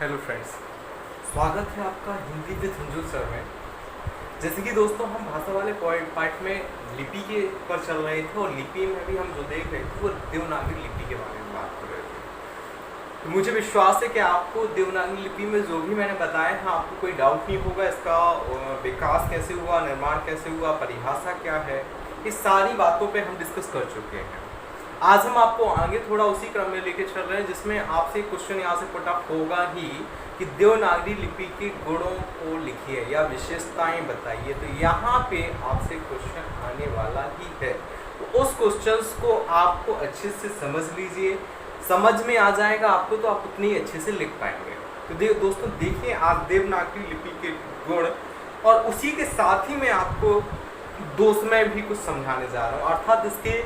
Hello friends, स्वागत है आपका हिंदी विद हिंदू सर में। जैसे कि दोस्तों हम भाषा वाले पार्ट में लिपि के पर चल रहे थे और लिपि में भी हम जो देख रहे थे वो देवनागरी लिपि के बारे में बात कर रहे थे। तो मुझे विश्वास है कि आपको देवनागरी लिपि में जो भी मैंने बताया है आपको कोई डाउट नहीं होगा। इसका विकास कैसे हुआ, निर्माण कैसे हुआ, परिभाषा क्या है, इस सारी बातों पर हम डिस्कस कर चुके हैं। आज हम आपको आगे थोड़ा उसी क्रम में लेके चल रहे हैं जिसमें आपसे क्वेश्चन यहाँ से पुट अप होगा ही कि देवनागरी लिपि के गुणों को लिखिए या विशेषताएं बताइए। तो यहाँ पे आपसे क्वेश्चन आने वाला ही है, तो उस क्वेश्चंस को आपको अच्छे से समझ लीजिए। समझ में आ जाएगा आपको तो आप उतनी अच्छे से लिख पाएंगे। तो दोस्तों देखिए, आज देवनागरी लिपि के गुण और उसी के साथ ही मैं आपको दोस्त में भी कुछ समझाने जा रहा हूँ। अर्थात इसके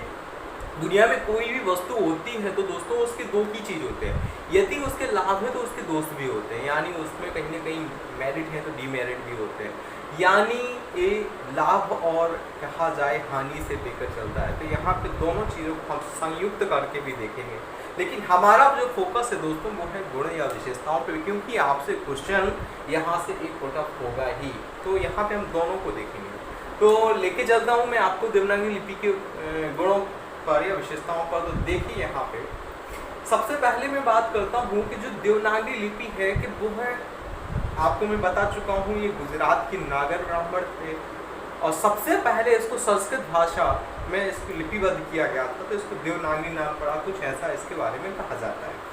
दुनिया में कोई भी वस्तु होती है तो दोस्तों उसके दो ही चीज़ होते हैं, यदि उसके लाभ है तो उसके दोस्त भी होते हैं, यानी उसमें कहीं ना कहीं मेरिट है तो डीमेरिट भी होते हैं, यानी ये लाभ और कहा जाए हानि से लेकर चलता है। तो यहाँ पे दोनों चीज़ों को हम संयुक्त करके भी देखेंगे, लेकिन हमारा जो फोकस है दोस्तों वो है गुण या विशेषताओं पे, क्योंकि आपसे क्वेश्चन यहाँ से एक पुटअप होगा ही। तो यहाँ पे हम दोनों को देखेंगे। तो लेके चलता हूँ मैं आपको देवनागरी लिपि के गुणों पर या विशेषताओं पर। तो देखिए यहाँ पे सबसे पहले मैं बात करता हूँ कि जो देवनागरी लिपि है कि वो है, आपको मैं बता चुका हूँ, ये गुजरात की नागर ब्राह्मण थे और सबसे पहले इसको संस्कृत भाषा में इसको लिपिबद्ध किया गया था, तो इसको देवनागरी नाम पड़ा, कुछ ऐसा इसके बारे में कहा जाता है।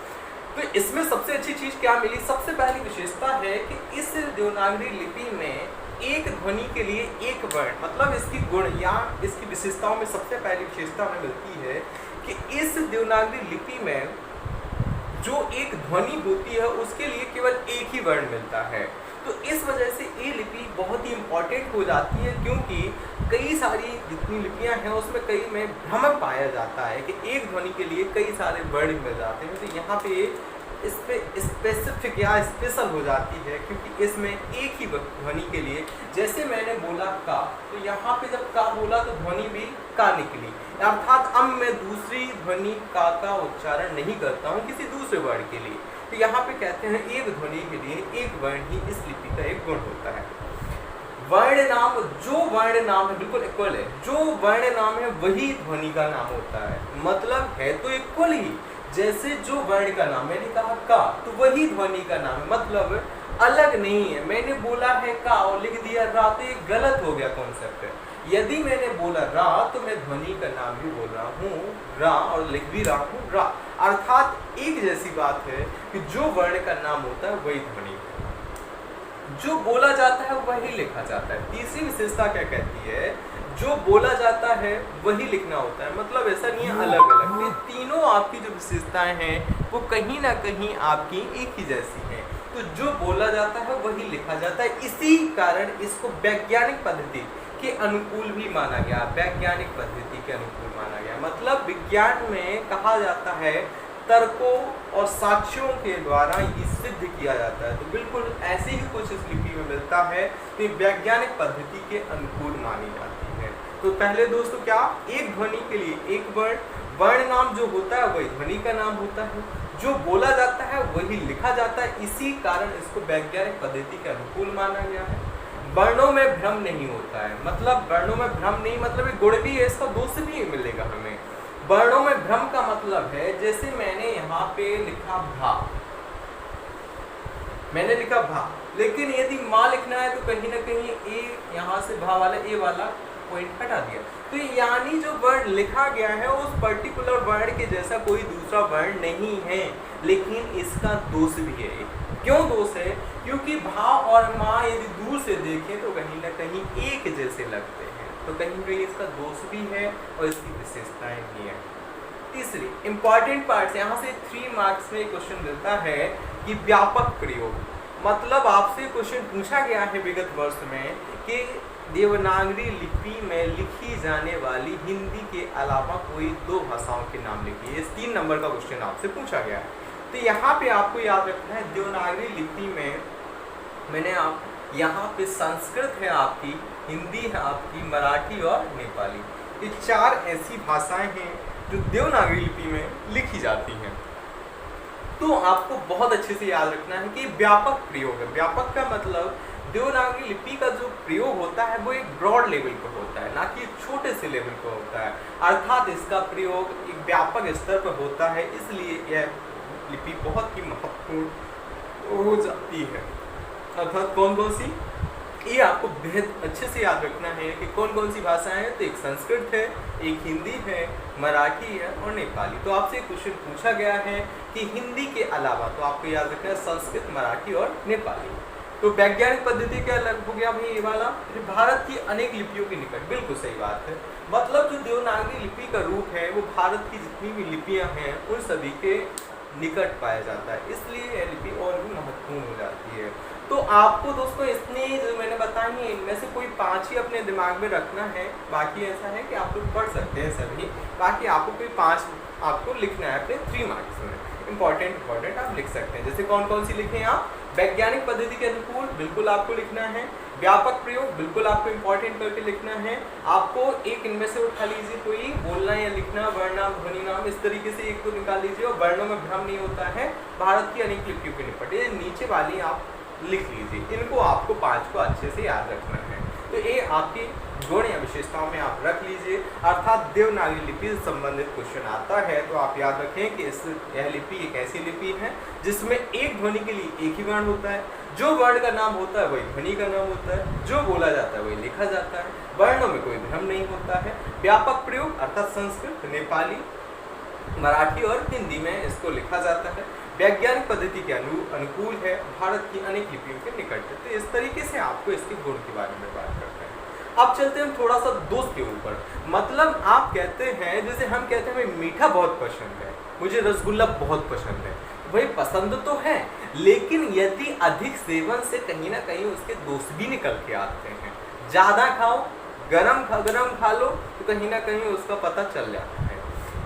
तो इसमें सबसे अच्छी चीज़ क्या मिली? सबसे पहली विशेषता है कि इस देवनागरी लिपि में एक ध्वनि के लिए एक वर्ण, मतलब इसकी गुण या इसकी विशेषताओं में सबसे पहली विशेषता हमें मिलती है कि इस देवनागरी लिपि में जो एक ध्वनि होती है उसके लिए केवल एक ही वर्ण मिलता है। तो इस वजह से ये लिपि बहुत ही इम्पॉर्टेंट हो जाती है, क्योंकि कई सारी जितनी लिपियां हैं उसमें कई में भ्रम पाया जाता है कि एक ध्वनि के लिए कई सारे वर्ण मिल जाते हैं। तो यहाँ पे इस पे स्पेसिफिक या स्पेशल हो जाती है, क्योंकि इसमें एक ही ध्वनि के लिए, जैसे मैंने बोला का, तो यहाँ पे जब का बोला तो ध्वनि भी का निकली, अर्थात अब मैं दूसरी ध्वनि का उच्चारण नहीं करता हूँ किसी दूसरे वर्ण के लिए। तो यहाँ पे कहते हैं एक ध्वनि के लिए एक वर्ण ही इस लिपि का एक गुण होता है। वर्ण नाम, जो वर्ण नाम है बिल्कुल इक्वल है, जो वर्ण नाम है वही ध्वनि का नाम होता है, मतलब है तो इक्वल ही। जैसे जो वर्ण का नाम, मैंने कहा का, तो वही ध्वनि का नाम है, मतलब अलग नहीं है। मैंने बोला है का और लिख दिया रा, तो ये गलत हो गया कॉन्सेप्ट। यदि मैंने बोला रा तो मैं ध्वनि का नाम भी बोल रहा हूँ रा और लिख भी रहा हूँ रा, अर्थात एक जैसी बात है कि जो वर्ण का नाम होता है वही ध्वनि है, जो बोला जाता है वही लिखा जाता है। तीसरी विशेषता क्या कहती है? जो बोला जाता है वही लिखना होता है, मतलब ऐसा नहीं है अलग अलग। ये तीनों आपकी जो विशेषताएं हैं वो कहीं ना कहीं आपकी एक ही जैसी हैं। तो जो बोला जाता है वही लिखा जाता है, इसी कारण इसको वैज्ञानिक पद्धति के अनुकूल भी माना गया। वैज्ञानिक पद्धति के अनुकूल माना गया, मतलब विज्ञान में कहा जाता है तर्कों और साक्ष्यों के द्वारा ये सिद्ध किया जाता है। तो बिल्कुल ऐसे ही कुछ इस लिपि में मिलता है, तो ये वैज्ञानिक पद्धति के अनुकूल मानी जाती है। तो पहले दोस्तों क्या, एक ध्वनि के लिए एक वर्ण, वर्ण नाम जो होता है वही ध्वनि का नाम होता है, जो बोला जाता है वही लिखा जाता है, इसी कारण इसको वैज्ञानिक पद्धति के अनुकूल माना गया है। वर्णों में भ्रम नहीं होता है, मतलब वर्णों में भ्रम नहीं, मतलब ये गुण भी है, इसका दोष भी मिलेगा हमें। वर्णों में भ्रम का मतलब है, जैसे मैंने यहाँ पे लिखा भा, मैंने लिखा भा, लेकिन यदि माँ लिखना है तो कहीं ना कहीं ए, यहाँ से भा वाला ए वाला पॉइंट हटा दिया, तो यानी जो वर्ण लिखा गया है उस पर्टिकुलर वर्ण के जैसा कोई दूसरा वर्ण नहीं है, लेकिन इसका दोष भी है। क्यों दोष है? क्योंकि भा और माँ यदि दूर से देखें तो कहीं ना कहीं एक जैसे लगते हैं, तो कहीं कहीं इसका दोष भी है और इसकी विशेषताएं भी हैं। तीसरी इंपॉर्टेंट पार्ट, यहाँ से 3 मार्क्स में क्वेश्चन मिलता है कि व्यापक प्रयोग, मतलब आपसे क्वेश्चन पूछा गया है विगत वर्ष में कि देवनागरी लिपि में लिखी जाने वाली हिंदी के अलावा कोई 2 भाषाओं के नाम लिखिए। इस 3 नंबर का क्वेश्चन आपसे पूछा गया है। तो यहाँ पे आपको याद रखना है, देवनागरी लिपि में मैंने आप यहाँ पे संस्कृत है आपकी, हिंदी है आपकी, मराठी और नेपाली, ये 4 ऐसी भाषाएं हैं जो देवनागरी लिपि में लिखी जाती हैं। तो आपको बहुत अच्छे से याद रखना है कि व्यापक प्रयोग है। व्यापक का मतलब देवनागरी लिपि का जो प्रयोग होता है वो एक ब्रॉड लेवल पर होता है, ना कि एक छोटे से लेवल पर होता है। अर्थात इसका प्रयोग एक व्यापक स्तर पर होता है, इसलिए यह लिपि बहुत ही महत्वपूर्ण हो जाती है। अर्थात कौन कौन सी, ये आपको बेहद अच्छे से याद रखना है कि कौन कौन सी भाषाएं हैं। तो एक संस्कृत है, एक हिंदी है, मराठी है और नेपाली। तो आपसे क्वेश्चन पूछा गया है कि हिंदी के अलावा, तो आपको याद रखना है संस्कृत, मराठी और नेपाली। तो वैज्ञानिक पद्धति क्या अलग हो गया भाई ये वाला, भारत की अनेक लिपियों के निकट, बिल्कुल सही बात है। मतलब जो देवनागरी लिपि का रूप है वो भारत की जितनी भी लिपियां हैं उन सभी के निकट पाया जाता है, इसलिए यह लिपि और भी महत्वपूर्ण हो जाती है। तो आपको दोस्तों इतने जो मैंने बताई है इनमें से कोई 5 ही अपने दिमाग में रखना है, बाकी ऐसा है कि आप लोग पढ़ सकते हैं सभी, बाकी आपको कोई 5 आपको लिखना है अपने 3 मार्क्स में। इंपॉर्टेंट आप लिख सकते हैं। जैसे कौन कौन सी लिखें आप, वैज्ञानिक पद्धति के अनुकूल बिल्कुल आपको लिखना है, व्यापक प्रयोग बिल्कुल आपको इंपॉर्टेंट करके लिखना है। आपको एक इनमें से उठा लीजिए, कोई बोलना या लिखना, वर्णनाम, ध्वनि नाम, इस तरीके से एक को निकाल लीजिए और वर्णों में भ्रम नहीं होता है, भारत की अनेक लिपियों के निकट, ये नीचे वाली आप लिख लीजिए। इनको आपको 5 को अच्छे से याद रखना है। तो ये आपकी गुण या विशेषताओं में आप रख लीजिए। अर्थात देवनागरी लिपि से संबंधित क्वेश्चन आता है तो आप याद रखें कि यह लिपि एक ऐसी लिपि है जिसमें एक ध्वनि के लिए एक ही वर्ण होता है, जो वर्ण का नाम होता है वही ध्वनि का नाम होता है, जो बोला जाता है वही लिखा जाता है, वर्णों में कोई भ्रम नहीं होता है। व्यापक प्रयोग अर्थात संस्कृत, नेपाली, मराठी और हिंदी में इसको लिखा जाता है। वैज्ञानिक पद्धति के अनुकूल है, भारत की अनेक लिपियों के निकट है। तो इस तरीके से आपको इसके गुण के बारे में बात करते हैं। अब चलते हैं थोड़ा सा दोस्त के ऊपर। मतलब आप कहते हैं, जैसे हम कहते हैं हमें मीठा बहुत पसंद है, मुझे रसगुल्ला बहुत पसंद है, वही पसंद तो है, लेकिन यदि अधिक सेवन से कहीं ना कहीं उसके दोस्त भी निकल के आते हैं। ज़्यादा खाओ, गरम खा लो तो कहीं ना कहीं उसका पता चल जाता है।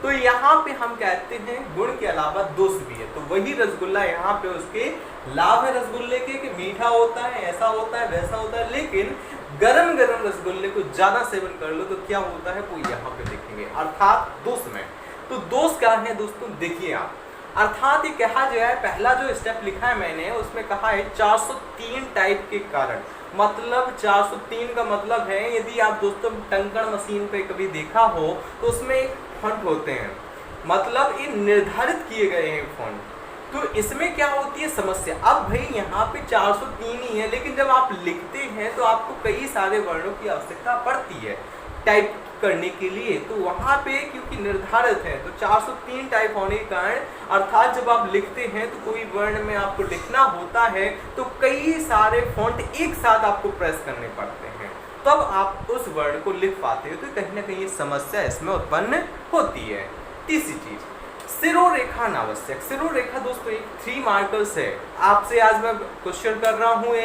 तो यहाँ पे हम कहते हैं गुण के अलावा दोष भी है। तो वही रसगुल्ला यहाँ पे उसके लाभ है रसगुल्ले के कि मीठा होता है, ऐसा होता है, वैसा होता है, लेकिन गरम गरम रसगुल्ले को ज्यादा सेवन कर लो तो क्या होता है वो यहाँ पे देखेंगे, अर्थात दोष में। तो दोष क्या है दोस्तों, देखिए आप, अर्थात ये कहा गया है, पहला जो स्टेप लिखा है मैंने उसमें कहा है 403 टाइप के कारण। मतलब 403 का मतलब है, यदि आप दोस्तों टंकण मशीन पे कभी देखा हो तो उसमें फॉन्ट होते हैं, मतलब ये निर्धारित किए गए हैं फॉन्ट। तो इसमें क्या होती है समस्या, अब भाई यहाँ पे 403 ही है, लेकिन जब आप लिखते हैं तो आपको कई सारे वर्णों की आवश्यकता पड़ती है टाइप करने के लिए। तो वहाँ पे क्योंकि निर्धारित है तो 403 टाइप होने के कारण, अर्थात जब आप लिखते हैं तो कोई वर्ण में आपको लिखना होता है तो कई सारे फॉन्ट एक साथ आपको प्रेस करने पड़ते हैं, तब आप उस वर्ण को लिख पाते हो। तो कहीं ना कहीं समस्या इसमें उत्पन्न होती है। तीसरी चीज, सिरोरेखा अनावश्यक। सिरोरेखा दोस्तों एक 3 मार्कर्स है, आपसे आज मैं क्वेश्चन कर रहा हूँ,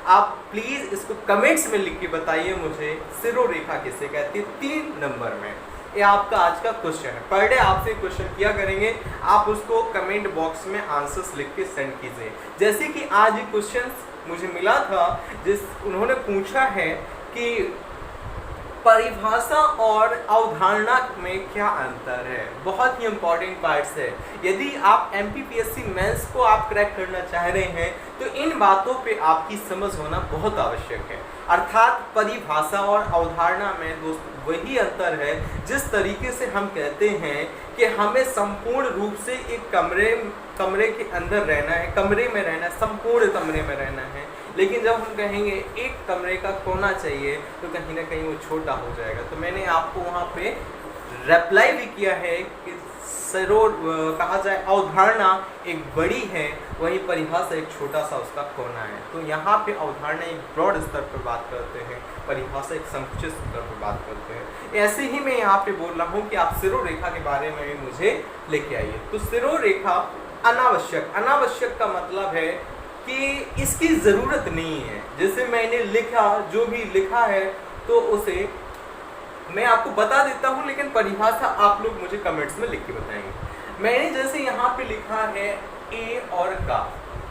आप प्लीज इसको कमेंट्स में लिख के बताइए मुझे सिरोरेखा किसे कहती है 3 नंबर में। ये आपका आज का क्वेश्चन है, पर डे आपसे क्वेश्चन किया करेंगे, आप उसको कमेंट बॉक्स में आंसर्स लिख के सेंड कीजिए। जैसे कि आज ये क्वेश्चन मुझे मिला था, उन्होंने पूछा है कि परिभाषा और अवधारणा में क्या अंतर है। बहुत ही इंपॉर्टेंट पार्ट्स है, यदि आप एमपीपीएससी मेंस को आप क्रैक करना चाह रहे हैं तो इन बातों पे आपकी समझ होना बहुत आवश्यक है। अर्थात परिभाषा और अवधारणा में दोस्त वही अंतर है जिस तरीके से हम कहते हैं कि हमें संपूर्ण रूप से एक कमरे के अंदर रहना है, कमरे में रहना है, संपूर्ण कमरे में रहना है, लेकिन जब हम कहेंगे एक कमरे का कोना चाहिए तो कहीं ना कहीं वो छोटा हो जाएगा। तो मैंने आपको वहाँ पे रिप्लाई भी किया है कि कहा जाए अवधारणा एक बड़ी है, वही परिभाषा एक छोटा सा उसका कोना है। तो यहाँ पे अवधारणा एक ब्रॉड स्तर पर बात करते हैं, परिभाषा एक संकुचित स्तर पर बात करते हैं। ऐसे ही मैं यहाँ पे बोल रहा हूँ कि आप सिरोरेखा के बारे में भी मुझे लेके आइए। तो सिरोरेखा अनावश्यक, अनावश्यक का मतलब है कि इसकी ज़रूरत नहीं है। जैसे मैंने लिखा, जो भी लिखा है तो उसे मैं आपको बता देता हूँ, लेकिन परिभाषा आप लोग मुझे कमेंट्स में लिख के बताएंगे। मैंने जैसे यहाँ पे लिखा है ए और का,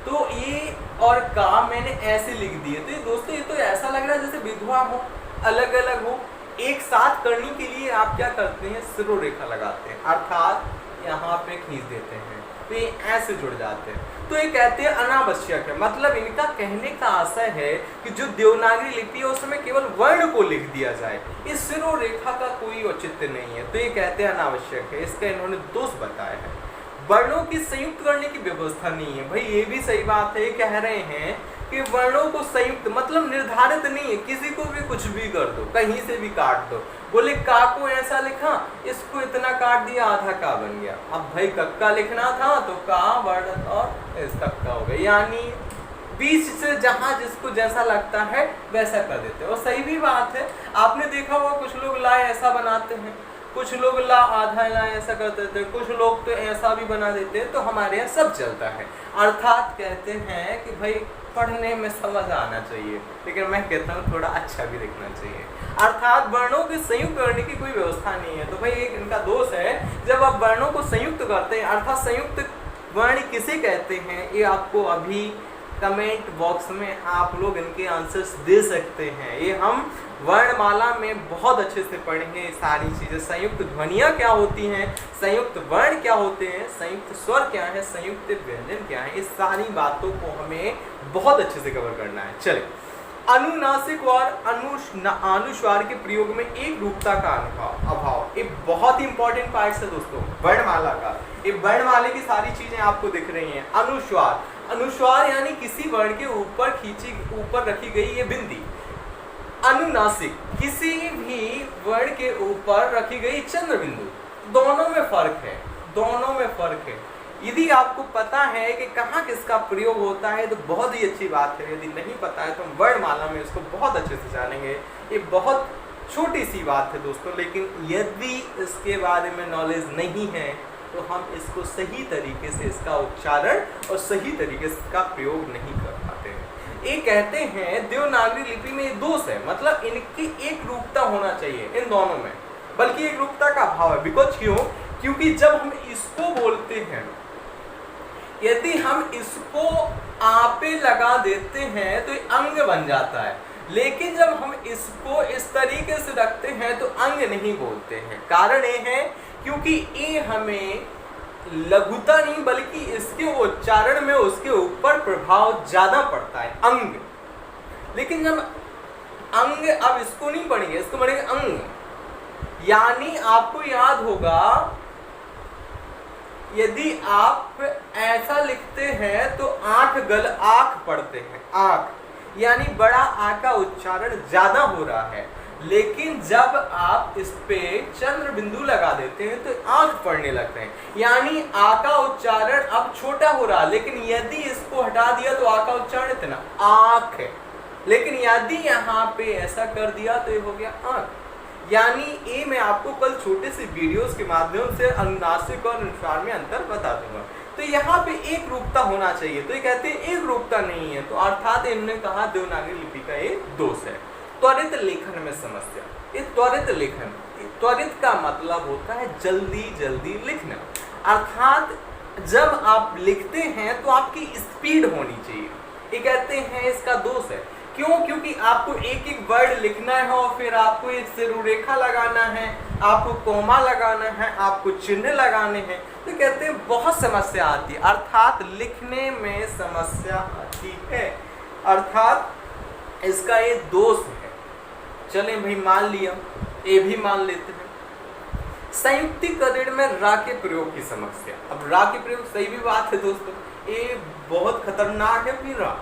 तो ए और का मैंने ऐसे लिख दिए। तो दोस्तों ये तो ऐसा लग रहा है जैसे विधवा हो, अलग अलग हो। एक साथ करने के लिए आप क्या करते हैं, सिरोरेखा लगाते हैं, अर्थात यहाँ पे खींच देते हैं। तो ये ऐसे जुड़ जाते हैं, तो ये कहते हैं अनावश्यक है। मतलब इनका कहने का आशय है कि जो देवनागरी लिपि है उसमें केवल वर्ण को लिख दिया जाए, इस सिरो रेखा का कोई औचित्य नहीं है, तो ये कहते हैं अनावश्यक है। इसका इन्होंने दोष बताया है। वर्णों की संयुक्त करने की व्यवस्था नहीं है। भाई ये भी सही बात है, कह रहे हैं कि वर्णों को संयुक्त मतलब निर्धारित नहीं है, किसी को भी कुछ भी कर दो, कहीं से भी काट दो। बोले का को ऐसा लिखा, इसको इतना काट दिया, आधा का बन गया। अब भाई कक्का लिखना था तो का वर्ण और इस कक्का हो गया, यानी बीच से जहां जिसको जैसा लगता है वैसा कर देते हैं। और सही भी बात है, आपने देखा होगा कुछ लोग ला ऐसा बनाते हैं, कुछ लोग ला आधा ला ऐसा कर देते हैं, कुछ लोग तो ऐसा भी बना देते हैं, तो हमारे यहाँ सब चलता है। अर्थात कहते हैं कि भाई पढ़ने में समझ आना चाहिए, लेकिन मैं कहता हूँ थोड़ा अच्छा भी दिखना चाहिए। अर्थात वर्णों के संयुक्त करने की कोई व्यवस्था नहीं है, तो भाई एक इनका दोष है। जब आप वर्णों को संयुक्त करते हैं, अर्थात संयुक्त वर्ण किसे कहते हैं, ये आपको अभी कमेंट बॉक्स में आप लोग इनके आंसर्स दे सकते हैं। ये हम वर्णमाला में बहुत अच्छे से पढ़ेंगे सारी चीजें। संयुक्त ध्वनियाँ क्या होती हैं, संयुक्त वर्ण क्या होते हैं, संयुक्त स्वर क्या है, संयुक्त व्यंजन क्या है, इस सारी बातों को हमें बहुत अच्छे से कवर करना है। चलिए, अनुनासिक और अनुस्वार के प्रयोग में एक रूपता का अभाव, ये बहुत ही इंपॉर्टेंट पार्ट है दोस्तों वर्णमाला का। ये वर्णमाला की सारी चीजें आपको दिख रही हैं। अनुस्वार, अनुस्वार यानी किसी वर्ण के ऊपर रखी गई ये बिंदी। अनुनासिक, किसी भी वर्ण के ऊपर रखी गई चंद्र बिंदु। दोनों में फर्क है, दोनों में फर्क है। यदि आपको पता है कि कहाँ किसका प्रयोग होता है तो बहुत ही अच्छी बात है, यदि नहीं पता है तो हम वर्णमाला में इसको बहुत अच्छे से जानेंगे। ये बहुत छोटी सी बात है दोस्तों, लेकिन यदि इसके बारे में नॉलेज नहीं है तो हम इसको सही तरीके से इसका उच्चारण और सही तरीके से इसका प्रयोग नहीं कर पाते हैं। ये कहते हैं देवनागरी लिपि में दोष है, मतलब इनकी एक रूपता होना चाहिए इन दोनों में, बल्कि एक रूपता का अभाव है। बिकॉज क्यों? क्योंकि जब हम इसको बोलते हैं, यदि हम इसको आपे लगा देते हैं तो अंग बन जाता है, लेकिन जब हम इसको इस तरीके से रखते हैं तो अंग नहीं बोलते हैं। कारण ये है क्योंकि ये हमें लघुता नहीं बल्कि इसके उच्चारण में उसके ऊपर प्रभाव ज्यादा पड़ता है, अंग। लेकिन जब अंग, अब इसको नहीं पढ़ेंगे, इसको पढ़ेंगे अंग। यानी आपको याद होगा यदि आप ऐसा लिखते हैं तो आंख पढ़ते हैं, आंख, यानी बड़ा आ का उच्चारण ज्यादा हो रहा है। लेकिन जब आप इस पे चंद्र बिंदु लगा देते हैं तो आंख पढ़ने लगते हैं, यानी आ का उच्चारण अब छोटा हो रहा है। लेकिन यदि इसको हटा दिया तो आ का उच्चारण इतना आंख है, लेकिन यदि यहाँ पे ऐसा कर दिया तो ये हो गया आंख। यानी ये मैं आपको कल छोटे से वीडियोस के माध्यम से अनुनासिक और अनुस्वार में अंतर बता दूंगा। तो यहाँ पे एक रूपता होना चाहिए, तो ये कहते हैं एक रूपता नहीं है, तो अर्थात इन्होंने कहा देवनागरी लिपि का ये दोष है। त्वरित लेखन में समस्या, ये त्वरित लेखन, त्वरित का मतलब होता है जल्दी जल्दी लिखना। अर्थात जब आप लिखते हैं तो आपकी स्पीड होनी चाहिए, ये कहते हैं इसका दोष है। क्यों? क्योंकि आपको एक एक वर्ड लिखना है और फिर आपको एक सिरुरेखा लगाना है, आपको कोमा लगाना है, आपको चिन्ह लगाने हैं, तो कहते हैं बहुत समस्या आती है, अर्थात लिखने में समस्या आती है, अर्थात इसका ये दोष है। चले भाई मान लिया, ये भी मान लेते हैं। संयुक्तिकरण में रा के प्रयोग की समस्या। अब रा के प्रयोग सही भी बात है दोस्तों, ये बहुत खतरनाक है। फिर रा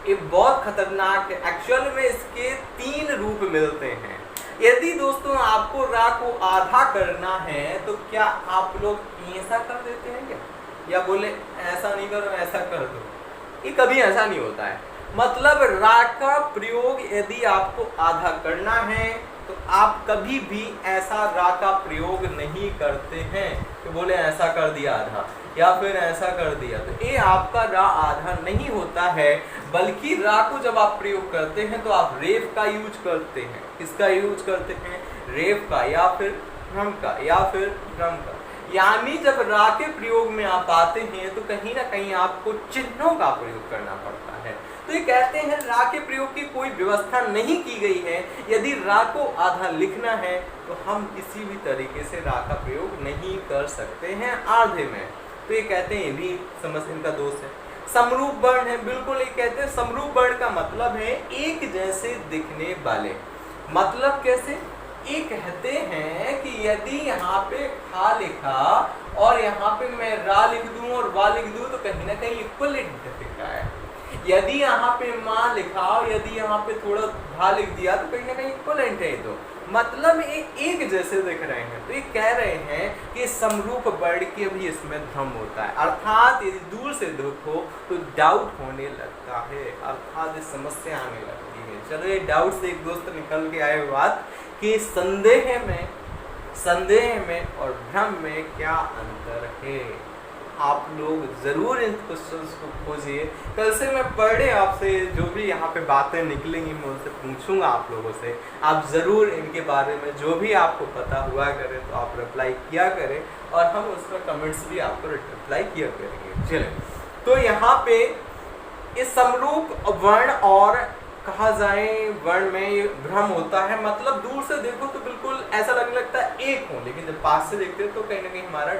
ये बहुत खतरनाक है। एक्चुअल में इसके 3 रूप मिलते हैं। यदि दोस्तों आपको रा को आधा करना है तो क्या आप लोग ऐसा कर देते हैं क्या, या बोले ऐसा नहीं करो ऐसा कर दो? ये कभी ऐसा नहीं होता है। मतलब रा का प्रयोग यदि आपको आधा करना है तो आप कभी भी ऐसा रा का प्रयोग नहीं करते हैं कि बोले ऐसा कर दिया आधा या फिर ऐसा कर दिया, तो ये आपका रा आधा नहीं होता है। बल्कि रा को जब आप प्रयोग करते हैं तो आप रेफ का यूज करते हैं। किसका यूज करते हैं? रेफ का, या फिर ह्रम का, या फिर ह्रम का। यानी जब रा के प्रयोग में आप आते हैं तो कहीं ना कहीं आपको चिन्हों का प्रयोग करना पड़ता है। तो ये कहते हैं रा के प्रयोग की कोई व्यवस्था नहीं की गई है। यदि रा को आधा लिखना है तो हम किसी भी तरीके से रा का प्रयोग नहीं कर सकते हैं आधे में। तो ये कहते हैं ये भी समझ इनका दोष है। समरूप वर्ण है, बिल्कुल ये कहते हैं समरूप वर्ण का मतलब है एक जैसे दिखने वाले। मतलब कैसे? ये कहते हैं कि यदि यहाँ पे खा लिखा और यहाँ पे मैं रा लिख दूं और वा लिख दूं तो कहीं ना कहीं इक्वलेंट दिख रहा है। यदि यहाँ पे माँ लिखा और यदि यहाँ पे थोड़ा भा लिख दिया तो कहीं ना कहीं इक्वलेंट है। तो मतलब ये एक जैसे दिख रहे हैं। तो ये कह रहे हैं कि समरूप वर्ण के भी इसमें भ्रम होता है, अर्थात यदि दूर से देखो तो डाउट होने लगता है, अर्थात ये समस्या आने लगती है। चलो ये डाउट से एक दोस्त निकल के आए बात कि संदेह में और भ्रम में क्या अंतर है। आप लोग ज़रूर इन क्वेश्चंस को खोजिए। कल से मैं पर डे आपसे जो भी यहाँ पे बातें निकलेंगी मैं उनसे पूछूंगा आप लोगों से। आप ज़रूर इनके बारे में जो भी आपको पता हुआ करे तो आप रिप्लाई किया करें और हम उसमें कमेंट्स भी आपको रिप्लाई किया करेंगे। चलें, तो यहाँ पे इस समरूप वर्ण और कहा जाए वर्ण में भ्रम होता है। मतलब दूर से देखो तो बिल्कुल ऐसा लगने लगता है एक हो, लेकिन जब पास से देखते हो तो कहीं ना कहीं हमारा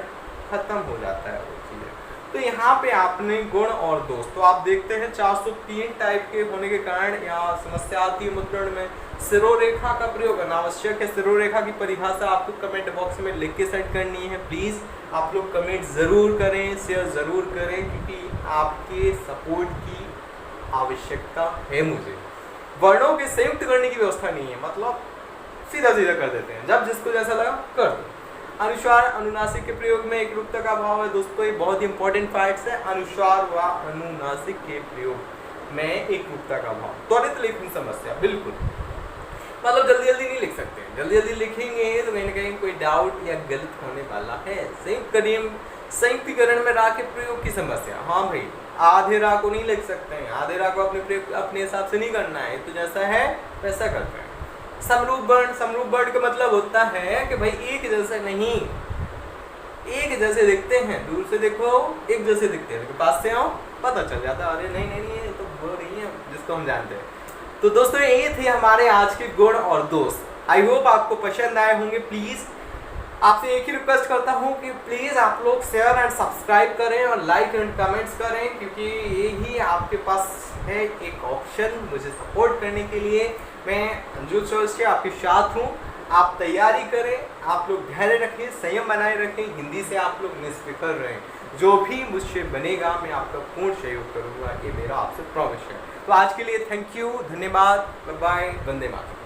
खत्म हो जाता है वो चीज़ें। तो यहाँ पे आपने गुण और दोष, तो आप देखते हैं 403 टाइप के होने के कारण यहाँ समस्या आती है मुद्रण में। सिरोरेखा का प्रयोग करना आवश्यक है। सिरोरेखा की परिभाषा आपको कमेंट बॉक्स में लिख के सेंड करनी है। प्लीज़ आप लोग कमेंट ज़रूर करें, शेयर ज़रूर करें, क्योंकि आपके सपोर्ट की आवश्यकता है मुझे। वर्णों के संयुक्त करने की व्यवस्था नहीं है, मतलब सीधा सीधा कर देते हैं, जब जिसको जैसा लगा कर दो। अनुस्वार अनुनासिक के प्रयोग में एक रूपता का भाव है। दोस्तों ये बहुत ही इंपॉर्टेंट फैक्ट्स है। अनुस्वार व अनुनासिक के प्रयोग में एक रूपता का भाव, त्वरित लेखन समस्या, बिल्कुल मतलब जल्दी जल्दी नहीं लिख सकते। जल्दी जल्दी लिखेंगे तो कहीं ना कहीं कोई डाउट या गलत होने वाला है। संयुक्तिकरण में रा के प्रयोग की समस्या, हाँ भाई आधे रा को नहीं लिख सकते हैं, आधे रा को अपने हिसाब से नहीं करना है, तो जैसा है वैसा करते हैं। समरूप वर्ण का मतलब होता है कि भाई एक जैसे नहीं, एक जैसे दिखते हैं, दूर से देखो एक जैसे दिखते हैं, लेकिन पास से आओ पता चल जाता है अरे नहीं ये तो वो नहीं है जिसको हम जानते हैं। तो दोस्तों ये थे हमारे आज के गुण और दोष। आई होप आपको पसंद आए होंगे। प्लीज़ आपसे एक ही रिक्वेस्ट करता हूँ कि प्लीज़ आप लोग शेयर एंड सब्सक्राइब करें और लाइक एंड कमेंट्स करें, क्योंकि यही आपके पास है एक ऑप्शन मुझे सपोर्ट करने के लिए। मैं अंजुल सोच के आपके साथ हूँ। आप तैयारी करें, आप लोग धैर्य रखें, संयम बनाए रखें, हिंदी से आप लोग निष्फिक्र रहें। जो भी मुझसे बनेगा मैं आपका पूर्ण सहयोग करूँगा, ये मेरा आपसे प्रॉमिस है। तो आज के लिए थैंक यू, धन्यवाद, बाय बाय, वंदे मातरम।